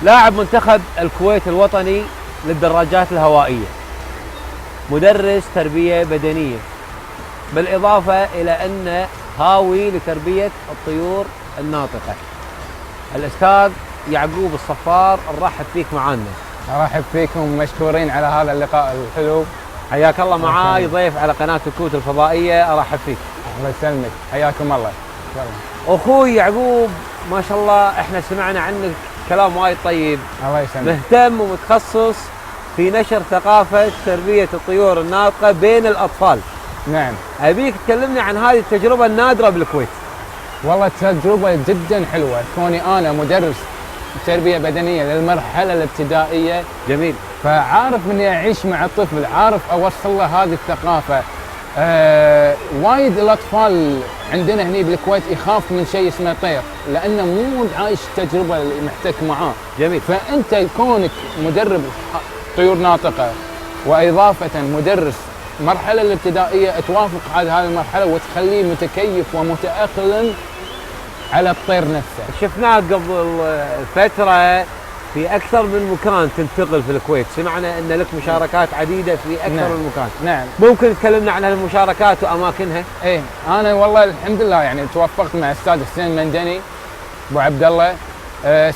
لاعب منتخب الكويت الوطني للدراجات الهوائية، مدرس تربية بدنية، بالإضافة إلى أنه هاوي لتربية الطيور الناطقة. الأستاذ يعقوب الصفار، نرحب فيك معانا. ارحب فيكم، مشكورين على هذا اللقاء الحلو. حياك الله. معاي ضيف على قناة الكوت الفضائية، ارحب فيك. الله يسلمك، حياكم الله. اخوي يعقوب، ما شاء الله احنا سمعنا عنك كلام وايد طيب. الله يسلمك. مهتم ومتخصص في نشر ثقافة تربية الطيور الناطقة بين الأطفال. نعم. أبيك تكلمني عن هذه التجربة النادرة بالكويت. والله تجربة جدا حلوة، كوني أنا مدرس تربية بدنية للمرحلة الابتدائية. جميل. فعارف إني أعيش مع الطفل، عارف أوصل له هذه الثقافة. وايد الأطفال عندنا هني بالكويت يخاف من شيء اسمه طير، لأنه مو عايش التجربة اللي محتك معاه. جميل. فأنت كونك مدرب طيور ناطقة وإضافة مدرس المرحلة الابتدائية، توافق على هذه المرحلة وتخليه متكيف ومتأقلم على الطير نفسه. شفناك قبل فترة في أكثر من مكان تنتقل في الكويت، سمعنا أن لك مشاركات عديدة في أكثر نعم. من مكان. نعم. ممكن تكلمنا عن هالمشاركات وأماكنها؟ إيه، أنا والله الحمد لله يعني توفقت مع الأستاذ مندني أبو عبد الله.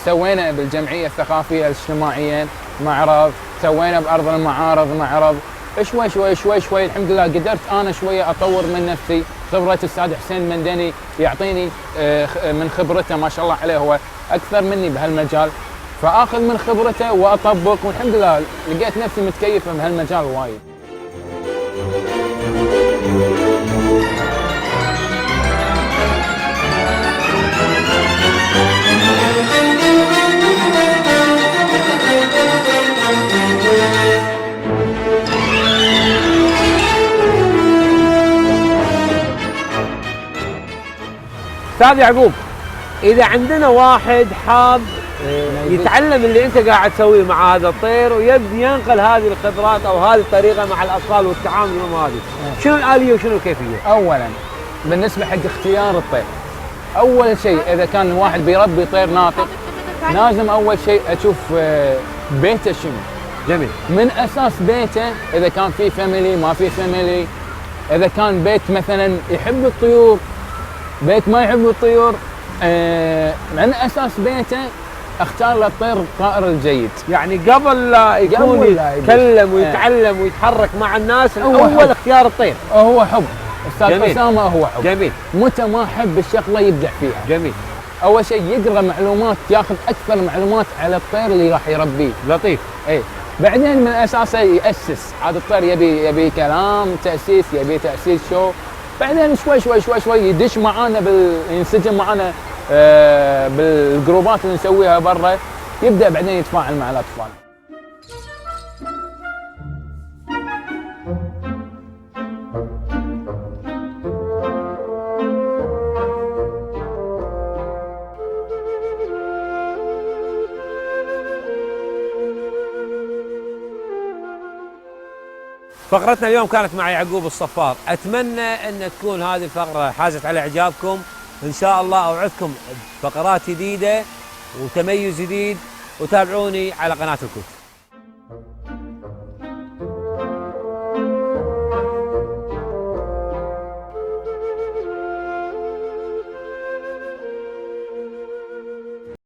سوينا بالجمعية الثقافية الاجتماعية معرض، سوينا بأرض المعارض معرض. شوي شوي شوي شوي الحمد لله قدرت أنا شوية أطور من نفسي. خبرة الأستاذ مندني يعطيني من خبرته، ما شاء الله عليه، هو أكثر مني بهالمجال، فآخذ من خبرته وأطبق، والحمد لله لقيت نفسي متكيفة بهالمجال وايد. أستاذ يعقوب، إذا عندنا واحد حاب يتعلم اللي أنت قاعد تسويه مع هذا الطير ويبدي ينقل هذه الخبرات أو هذه الطريقة مع الأطفال والتعامل معهم، هذه شنو الآلية وشنو الكيفية؟ أولاً بالنسبة حق اختيار الطير، أول شيء إذا كان الواحد بيربي طير ناطق لازم أول شيء أشوف بيته شنو. جميل. من أساس بيته إذا كان في فاميلي ما في فاميلي، إذا كان بيت مثلاً يحب الطيور، بيت ما يحب الطيور، من أساس بيته اختار له الطائر الجيد. يعني قبل لا يكون يتكلم ويتعلم ويتحرك مع الناس، أول اختيار الطير هو حب. أستاذ أسامة هو حب. جميل. متى ما حب الشغلة يبدع فيها. جميل. أول شيء يقرأ معلومات، ياخذ أكثر معلومات على الطير اللي راح يربيه. لطيف. إيه. بعدين من أساسه يأسس هذا الطير، يبي كلام تأسيس، يبي تأسيس شو. بعدين شوي شوي شوي شوي يدش معانا ينسجم معانا بالجروبات اللي نسويها برا، يبدأ بعدين يتفاعل مع الأطفال. فقرتنا اليوم كانت مع يعقوب الصفار، أتمنى أن تكون هذه الفقرة حازت على إعجابكم. إن شاء الله أوعدكم بفقرات جديدة وتميز جديد، وتابعوني على قناة الكوت.